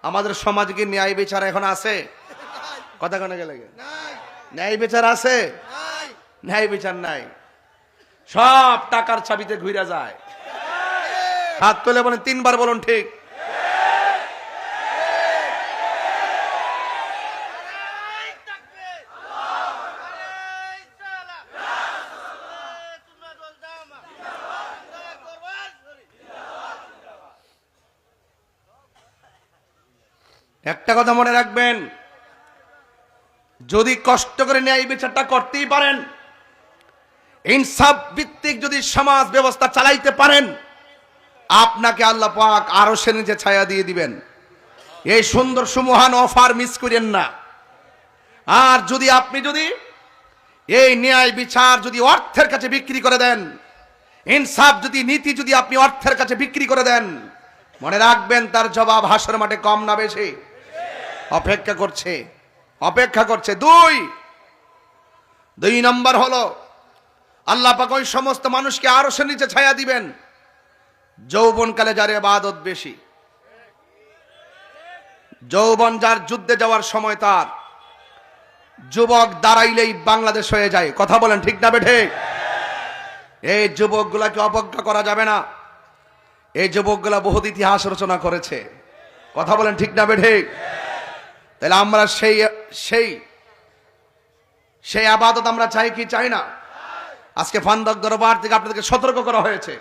আমাদের সমাজে কি ন্যায় বিচার এখন আছে? কথা কোনে গেলে ন্যায় বিচার আছে? ন্যায় বিচার নাই, সব টাকার চাবিতে ঘুরে যায়। হাত তুলে বলেন, তিনবার বলুন ঠিক। একটা কথা মনে রাখবেন, যদি কষ্ট করে ন্যায় বিচারটা করতেই পারেন, ইনসাফ ভিত্তিক যদি সমাজ ব্যবস্থা চালাইতে পারেন, আপনাকে আল্লাহ পাক আরশের নিচে ছায়া দিয়ে দিবেন। এই সুন্দর সুমহান অফার মিস করেন না। আর যদি আপনি এই ন্যায় বিচার যদি অর্থের কাছে বিক্রি করে দেন, ইনসাফ যদি নীতি যদি আপনি অর্থের কাছে বিক্রি করে দেন, মনে রাখবেন তার জবাব হাসর মাঠে কম না বেশি অপেক্ষা করছে। দুই নম্বর হলো, আল্লাহ পাক ওই সমস্ত মানুষকে আরশের নিচে ছায়া দিবেন যৌবনকালে যার ইবাদত বেশি। যৌবন যার যুদ্ধে যাওয়ার সময়, তার যুবক দাঁড়াইলেই বাংলাদেশ হয়ে যায়। কথা বলেন ঠিক না বেঠে? এই যুবকগুলাকে অবজ্ঞা করা যাবে না। এই যুবকগুলা বহুত ইতিহাস রচনা করেছে। কথা বলেন ঠিক না বেঠে? তাহলে আমরা সেই আবাদত আমরা চাই কি চাই না? আজকে ফান্দক দরবার থেকে আপনাদেরকে সতর্ক করা হয়েছে,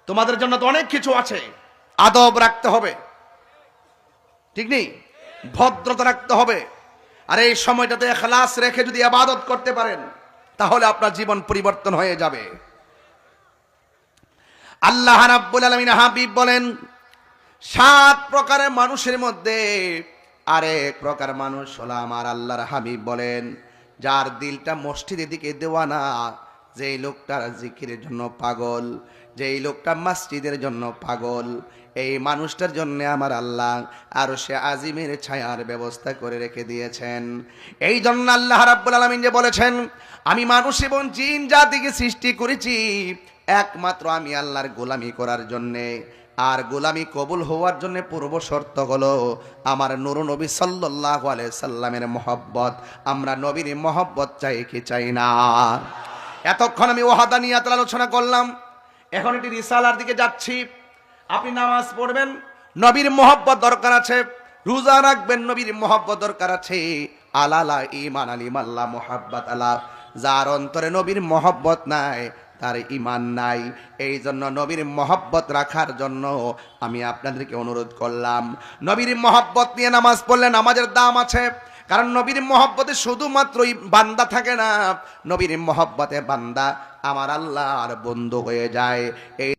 তোমাদের জন্য তো অনেক কিছু আছে। আদব রাখতে হবে, ঠিক নেই, ভদ্রতা রাখতে হবে। আর এই সময়টাতে ইখলাস রেখে যদি ইবাদত করতে পারেন, তাহলে আপনার জীবন পরিবর্তন হয়ে যাবে। আল্লাহ রাব্বুল আলামিন হাবিব বলেন, 7 প্রকারের মানুষের মধ্যে আরেক প্রকার মানুষ হলো আমার আল্লাহর হাবিব বলেন, যার দিলটা মসজিদের দিকে দেওয়ানা, যেই লোকটার জিকিরের জন্য পাগল, যেই লোকটা মসজিদের জন্য পাগল, এই মানুষটার জন্য আমার আল্লাহ আরশে আজিমের ছায়ার ব্যবস্থা করে রেখে দিয়েছেন। এই জন্য আল্লাহ রাব্বুল আলামিন যে বলেছেন, আমি মানুষ এবং জিন জাতিকে সৃষ্টি করেছি একমাত্র আমি আল্লাহর গোলামি করার জন্যে। আর গোলামি কবুল হওয়ার জন্য পূর্ব শর্ত হলো আমার নূর নবী সাল্লাল্লাহু আলাইহি সাল্লামের মহব্বত। আমরা নবীর মহব্বত চাই কি চাই না? এতক্ষণ আমি ওয়াহদানিয়াত আলোচনা করলাম, এখন একটি রিসালার দিকে যাচ্ছি। আপনি নামাজ পড়বেন, নবীর মহব্বত দরকার আছে। রোজা রাখবেন, নবীর মহব্বত দরকার আছে। আলালা ঈমান আলিমাল্লাহ মুহাব্বাত আলা, যার অন্তরে নবীর মহব্বত নাই তার ঈমান নাই। এই জন্য নবীর মহব্বত রাখার জন্য আমি আপনাদেরকে অনুরোধ করলাম, নবীর মহব্বত নিয়ে নামাজ পড়লে নামাজের দাম আছে। কারণ নবীর মহব্বতে শুধুমাত্রই বান্দা থাকে না, নবীর মহব্বতে বান্দা আমার আল্লাহর বন্ধু হয়ে যায়। এই